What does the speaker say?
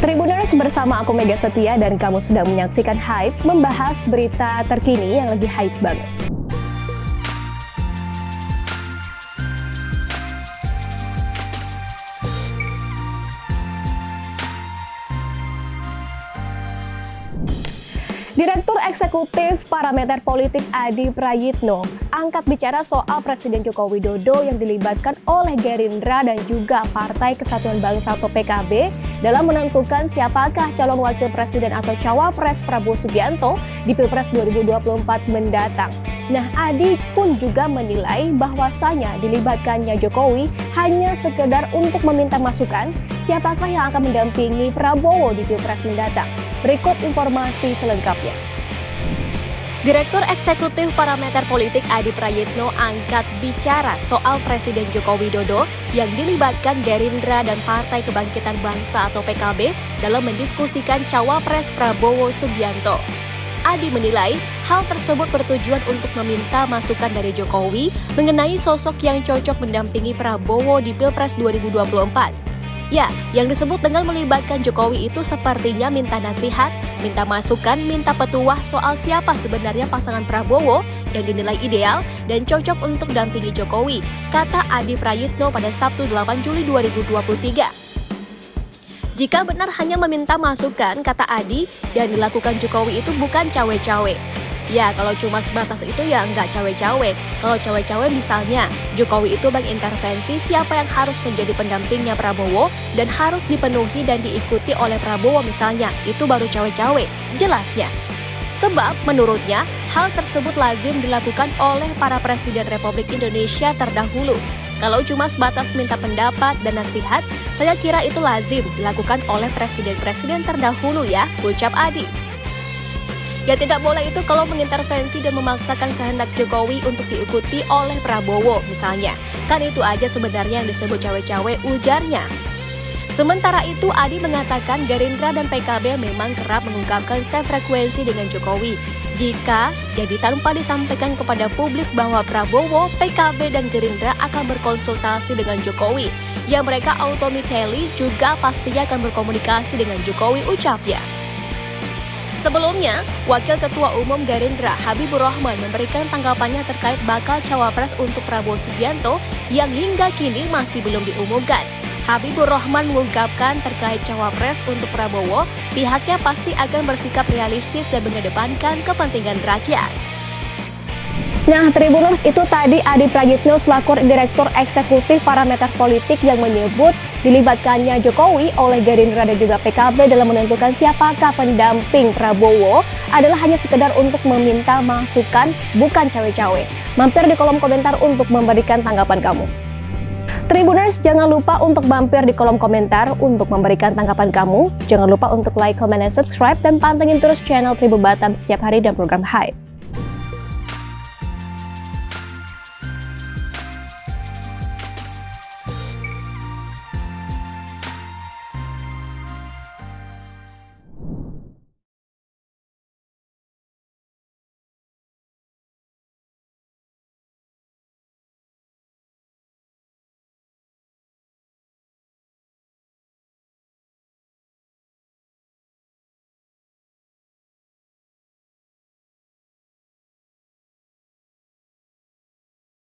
Tribuners, bersama aku Mega Setia dan kamu sedang menyaksikan Hype, membahas berita terkini yang lagi hype banget. Direktur Eksekutif Parameter Politik Adi Prayitno angkat bicara soal Presiden Joko Widodo yang dilibatkan oleh Gerindra dan juga Partai Kesatuan Bangsa atau PKB dalam menentukan siapakah calon wakil presiden atau cawapres Prabowo Subianto di Pilpres 2024 mendatang. Nah, Adi pun juga menilai bahwasanya dilibatkannya Jokowi hanya sekedar untuk meminta masukan siapakah yang akan mendampingi Prabowo di Pilpres mendatang. Berikut informasi selengkapnya. Direktur Eksekutif Parameter Politik Adi Prayitno angkat bicara soal Presiden Joko Widodo yang dilibatkan Gerindra dan Partai Kebangkitan Bangsa atau PKB dalam mendiskusikan cawapres Prabowo Subianto. Adi menilai hal tersebut bertujuan untuk meminta masukan dari Jokowi mengenai sosok yang cocok mendampingi Prabowo di Pilpres 2024. Ya, yang disebut dengan melibatkan Jokowi itu sepertinya minta nasihat, minta masukan, minta petuah soal siapa sebenarnya pasangan Prabowo yang dinilai ideal dan cocok untuk dampingi Jokowi, kata Adi Prayitno pada Sabtu 8 Juli 2023. Jika benar hanya meminta masukan, kata Adi, yang dilakukan Jokowi itu bukan cawe-cawe. Ya, kalau cuma sebatas itu ya nggak cawe-cawe. Kalau cawe-cawe misalnya, Jokowi itu mengintervensi siapa yang harus menjadi pendampingnya Prabowo dan harus dipenuhi dan diikuti oleh Prabowo misalnya, itu baru cawe-cawe, jelasnya. Sebab menurutnya, hal tersebut lazim dilakukan oleh para Presiden Republik Indonesia terdahulu. Kalau cuma sebatas minta pendapat dan nasihat, saya kira itu lazim dilakukan oleh presiden-presiden terdahulu ya, ucap Adi. Yang tidak boleh itu kalau mengintervensi dan memaksakan kehendak Jokowi untuk diikuti oleh Prabowo misalnya. Kan itu aja sebenarnya yang disebut cawe-cawe, ujarnya. Sementara itu Adi mengatakan Gerindra dan PKB memang kerap mengungkapkan sefrekuensi dengan Jokowi. Jika jadi tanpa disampaikan kepada publik bahwa Prabowo, PKB dan Gerindra akan berkonsultasi dengan Jokowi, ya mereka automatically juga pastinya akan berkomunikasi dengan Jokowi, ucapnya. Sebelumnya, Wakil Ketua Umum Gerindra Habibur Rahman memberikan tanggapannya terkait bakal cawapres untuk Prabowo Subianto yang hingga kini masih belum diumumkan. Habibur Rahman mengungkapkan terkait cawapres untuk Prabowo, pihaknya pasti akan bersikap realistis dan mengedepankan kepentingan rakyat. Nah, Tribuners, itu tadi Adi Prayitno selaku Direktur Eksekutif Parameter Politik yang menyebut dilibatkannya Jokowi oleh Gerindra dan juga PKB dalam menentukan siapakah pendamping Prabowo adalah hanya sekedar untuk meminta masukan, bukan cawe-cawe. Mampir di kolom komentar untuk memberikan tanggapan kamu. Tribuners, jangan lupa untuk mampir di kolom komentar untuk memberikan tanggapan kamu. Jangan lupa untuk like, comment, dan subscribe, dan pantengin terus channel Tribun Batam setiap hari dan program Hype.